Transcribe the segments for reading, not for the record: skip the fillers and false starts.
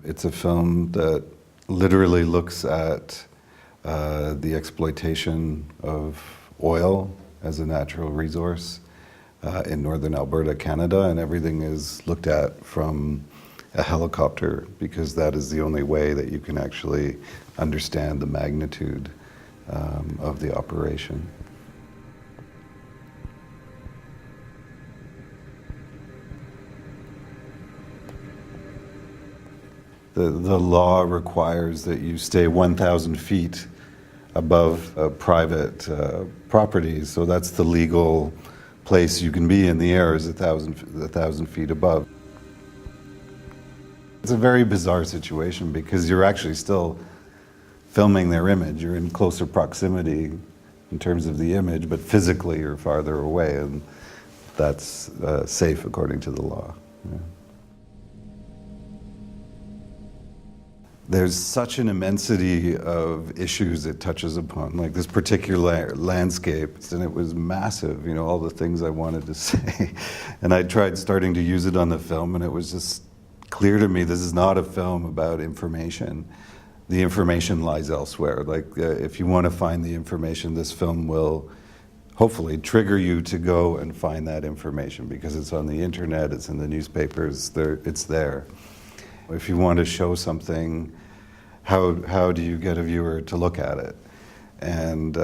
It's a film that literally looks at the exploitation of oil as a natural resource in northern Alberta, Canada, and everything is looked at from a helicopter because that is the only way that you can actually understand the magnitude of the operation. The law requires that you stay 1,000 feet above private properties, so that's the legal place you can be in the air is 1,000 feet above. It's a very bizarre situation because you're actually still filming their image. You're in closer proximity in terms of the image, but physically you're farther away, and that's safe according to the law. Yeah. There's such an immensity of issues it touches upon, like this particular landscape, and it was massive, you know, all the things I wanted to say. And I tried starting to use it on the film, and it was just clear to me this is not a film about information. The information lies elsewhere. Like, if you want to find the information, this film will hopefully trigger you to go and find that information because it's on the internet, it's in the newspapers, it's there. If you want to show something, how do you get a viewer to look at it? And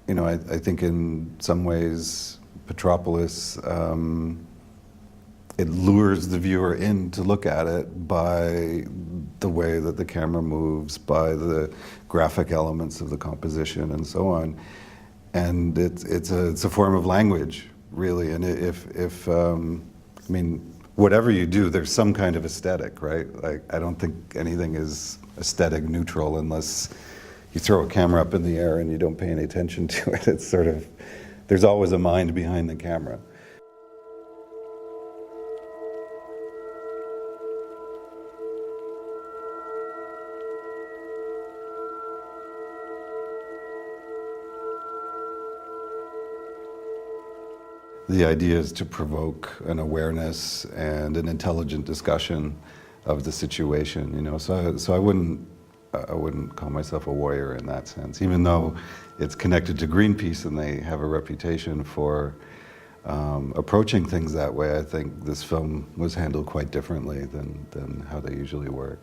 you know, I think in some ways, Petropolis, it lures the viewer in to look at it by the way that the camera moves, by the graphic elements of the composition, and so on. And it's a form of language, really. And if I mean, whatever you do, there's some kind of aesthetic, right? Like, I don't think anything is aesthetic neutral unless you throw a camera up in the air and you don't pay any attention to it. It's sort of, there's always a mind behind the camera. The idea is to provoke an awareness and an intelligent discussion of the situation, you know. So I wouldn't call myself a warrior in that sense, even though it's connected to Greenpeace and they have a reputation for approaching things that way. I think this film was handled quite differently than how they usually work.